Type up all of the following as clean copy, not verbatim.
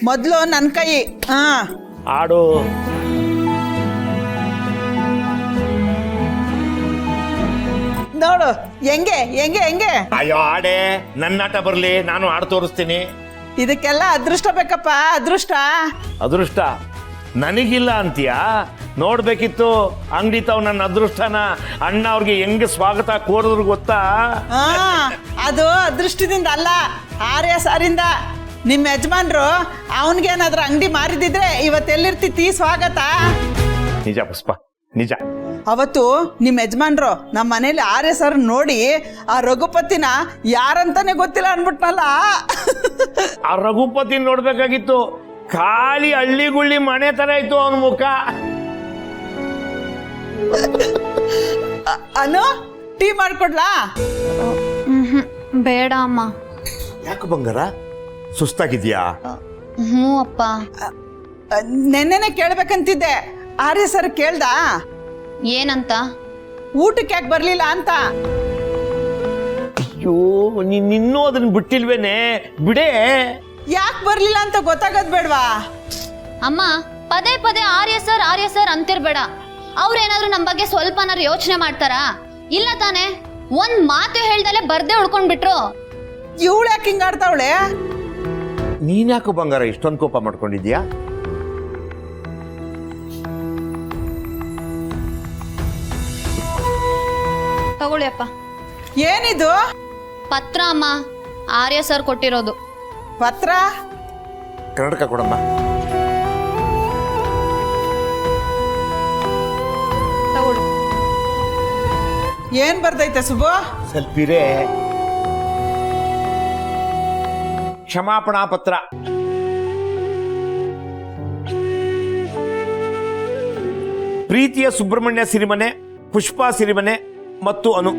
ಮೊದಲು ನನ್ನ ಕೈ. ಹಾ ಆಡು. ನೋಡು ಹೆಂಗೆ ಹೆಂಗೆ ಹೆಂಗೆ. ಅಯ್ಯೋ ಆಡೆ, ನನ್ನ ಆಟ ಬರ್ಲಿ, ನಾನು ಆಡ್ ತೋರಿಸ್ತೀನಿ. ಇದಕ್ಕೆಲ್ಲ ಅದೃಷ್ಟ ಬೇಕಪ್ಪ, ಅದೃಷ್ಟ. ಅದೃಷ್ಟ ನನಗಿಲ್ಲ ಅಂತೀಯಾ? ನೋಡ್ಬೇಕಿತ್ತು ಅಂಗಡಿ ತಾವ್ ನನ್ನ ಅದೃಷ್ಟನ. ಅಣ್ಣ ಅವ್ರಿಗೆ ಹೆಂಗೆ ಸ್ವಾಗತ ಕೋರಿದ್ರು ಗೊತ್ತಾ? ಹಾ ಅದು ಅದೃಷ್ಟದಿಂದ ಅಲ್ಲ, ಆರ್ಯ ಸಾರಿಂದ. ನಿಮ್ಮ ಯಜಮಾನ್ರು ಅವನಿಗೇನಾದ್ರೂ ಅಂಗಡಿ ಮಾರಿದಿದ್ರೆ ಇವತ್ತೆಲ್ಲಿರ್ತಿತ್ತಿ ಸ್ವಾಗತ. ನಿಜ ಪುಷ್ಪ, ನಿಜ. ಅವತ್ತು ನಿಮ್ಮ ಯಜಮಾನ್ರು ನಮ್ಮ ಮನೇಲಿ ಆರ್ಯ ಸರ್ ನೋಡಿ ಆ ರಘುಪತಿನ ಯಾರಂತಾನೆ ಗೊತ್ತಿಲ್ಲ ಅನ್ಬಿಟ್ನಲ್ಲ. ಆ ರಘುಪತಿ ನೋಡ್ಬೇಕಾಗಿತ್ತು. ಖಾಲಿ ಹಳ್ಳಿ ಗುಳ್ಳಿ ಮನೆ ತರ ಇತ್ತು ಅವನ ಮುಖ. ಅನು, ಟೀ ಮಾಡ್ಕೊಡ್ಲಾ? ಬೇಡ ಅಮ್ಮ. ಯಾಕೆ ಬಂಗಾರ, ಸುಸ್ತಾಗಿದ್ಯಾ? ಹ್ಞೂ ಅಪ್ಪ. ನೆನ್ನೆನೆ ಕೇಳ್ಬೇಕಂತಿದ್ದೆ, ಆರ್ಯ ಸರ್ ಕೇಳ್ದ ಏನಂತ? ಊಟಕ್ಕೆ ಯಾಕೆ ಬರ್ಲಿಲ್ಲ ಅಂತ. ಅಯ್ಯೋ, ನೀನಿನ್ನೂ ಅದನ್ನ ಬಿಟ್ಟಿಲ್ವೇನೆ? ಬಿಡೇ. ಯಾಕೆ ಬರ್ಲಿಲ್ಲ ಅಂತ ಗೊತ್ತಾಗದ್ ಬೇಡ್ವಾ? ಅಮ್ಮ, ಪದೇ ಪದೇ ಆರ್ಯ ಸರ್ ಅಂತಿರ್ಬೇಡ. ಅವ್ರೇನಾದ್ರೂ ನಮ್ಮ ಬಗ್ಗೆ ಸ್ವಲ್ಪನಾರು ಯೋಚನೆ ಮಾಡ್ತಾರಾ? ಇಲ್ಲ ತಾನೆ? ಒಂದ್ ಮಾತು ಹೇಳ್ದಲೆ ಬರ್ದೇ ಉಳ್ಕೊಂಡ್ಬಿಟ್ರು. ಇವಳು ಯಾಕೆ ಹಿಂಗಾಡ್ತಾವಳೆ? ನೀನ್ ಯಾಕೋ ಬಂಗಾರ ಇಷ್ಟೊಂದು ಕೋಪ ಮಾಡ್ಕೊಂಡಿದ್ಯಾ? ತಗೊಳ್ಳಿ ಅಪ್ಪ. ಏನಿದು? ಪತ್ರ ಅಮ್ಮ, ಆರ್ಯ ಸರ್ ಕೊಟ್ಟಿರೋದು. ಪತ್ರ? ಕನ್ನಡಕ ಕೊಡಮ್ಮ. ತಗೊಳ್ಳಿ. ಏನ್ ಬರ್ದೈತೆ ಸುಬ್ಬು? ಸ್ವಲ್ಪಿರೇ. ಕ್ಷಮಾಪಣಾ ಪತ್ರ. ಪ್ರೀತಿಯ ಸುಬ್ರಹ್ಮಣ್ಯ ಸಿರಿಮನೆ, ಪುಷ್ಪಾ ಸಿರಿಮನೆ ಮತ್ತು ಅನು,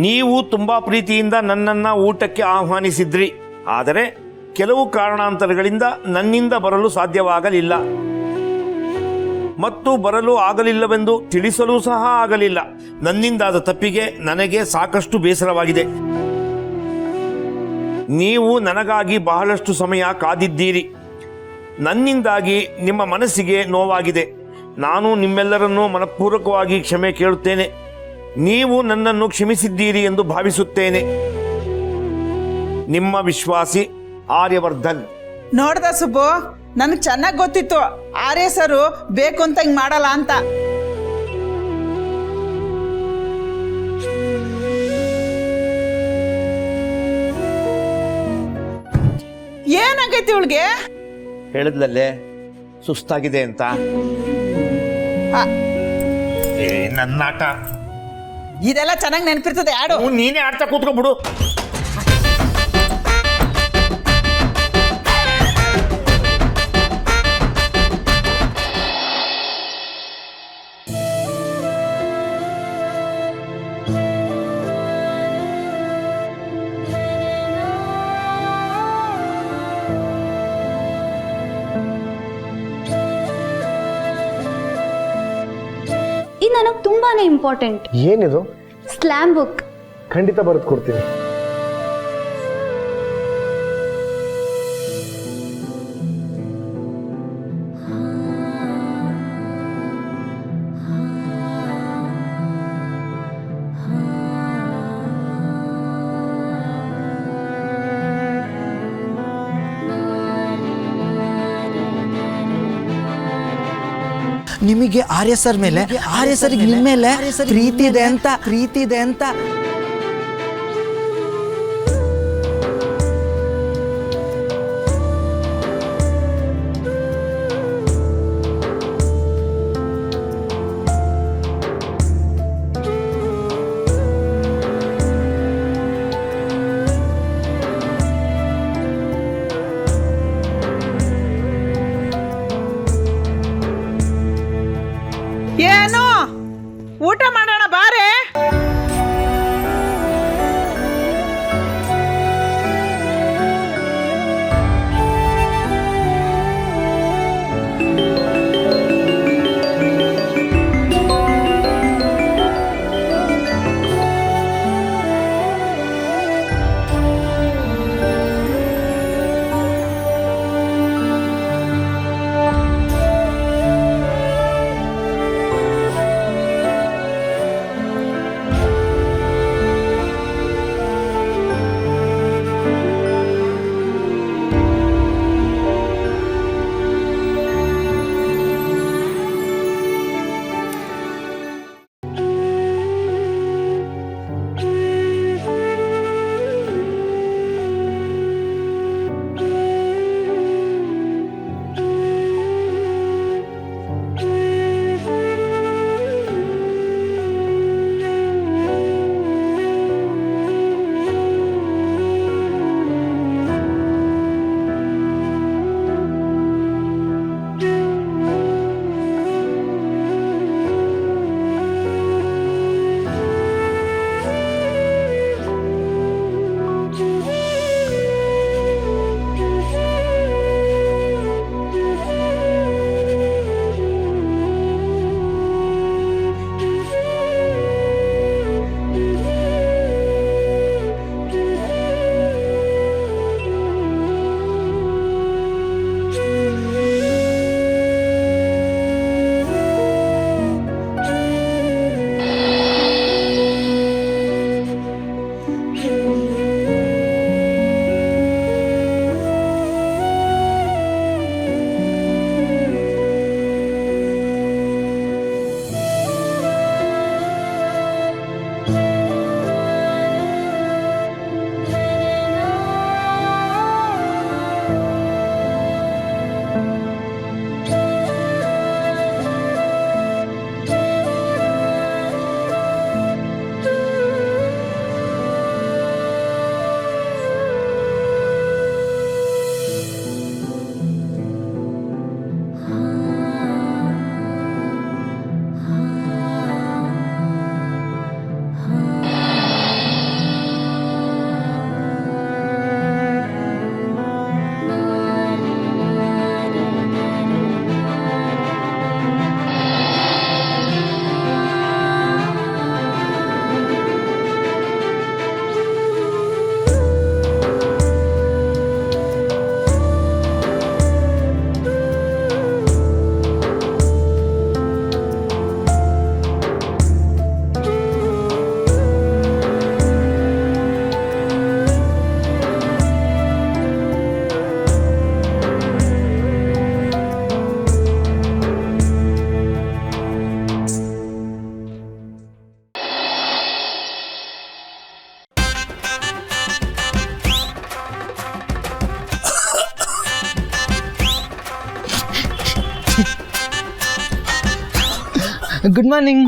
ನೀವು ತುಂಬಾ ಪ್ರೀತಿಯಿಂದ ನನ್ನನ್ನ ಊಟಕ್ಕೆ ಆಹ್ವಾನಿಸಿದ್ರಿ. ಆದರೆ ಕೆಲವು ಕಾರಣಾಂತರಗಳಿಂದ ನನ್ನಿಂದ ಬರಲು ಸಾಧ್ಯವಾಗಲಿಲ್ಲ ಮತ್ತು ಬರಲು ಆಗಲಿಲ್ಲವೆಂದು ತಿಳಿಸಲು ಸಹ ಆಗಲಿಲ್ಲ. ನನ್ನಿಂದಾದ ತಪ್ಪಿಗೆ ನನಗೆ ಸಾಕಷ್ಟು ಬೇಸರವಾಗಿದೆ. ನೀವು ನನಗಾಗಿ ಬಹಳಷ್ಟು ಸಮಯ ಕಾದಿದ್ದೀರಿ. ನನ್ನಿಂದಾಗಿ ನಿಮ್ಮ ಮನಸ್ಸಿಗೆ ನೋವಾಗಿದೆ. ನಾನು ನಿಮ್ಮೆಲ್ಲರನ್ನೂ ಮನಪೂರ್ವಕವಾಗಿ ಕ್ಷಮೆ ಕೇಳುತ್ತೇನೆ. ನೀವು ನನ್ನನ್ನು ಕ್ಷಮಿಸಿದ್ದೀರಿ ಎಂದು ಭಾವಿಸುತ್ತೇನೆ. ನಿಮ್ಮ ವಿಶ್ವಾಸಿ ಆರ್ಯವರ್ಧನ್. ನೋಡ್ದ ಸುಬ್ಬು, ನನಗೆ ಚೆನ್ನಾಗಿ ಗೊತ್ತಿತ್ತು ಆರ್ಯ ಸರು ಬೇಕು ಅಂತ ಹಿಂಗ್ ಮಾಡಲ್ಲ ಅಂತ. ಏನಾಗೈತಿ ಇವಳಿಗೆ? ಹೇಳಿದ್ಲಲ್ಲೇ ಸುಸ್ತಾಗಿದೆ ಅಂತ. ನನ್ನ ಆಟ ಇದೆಲ್ಲ ಚೆನ್ನಾಗಿ ನೆನಪಿರ್ತದೆ. ಆಡು. ನೀನೇ ಆಡ್ತಾ ಕೂತ್ಕೊಂಡ್ಬಿಡು. ಇದು ನನಗೆ ತುಂಬಾನೇ ಇಂಪಾರ್ಟೆಂಟ್. ಏನಿದು? Slam book. ಖಂಡಿತ ಬರೆದು ಕೊಡ್ತೀನಿ. ನಿಮಗೆ ಆರ್ಯ ಸರ್ ಮೇಲೆ, ಆರ್ಯ ಸರ್ಗೆ ನಿಮ್ಮ ಮೇಲೆ ಪ್ರೀತಿ ಇದೆ ಅಂತ. ಏನು ಊಟ ಮಾಡೋಣ ಬಾರೆ. Good morning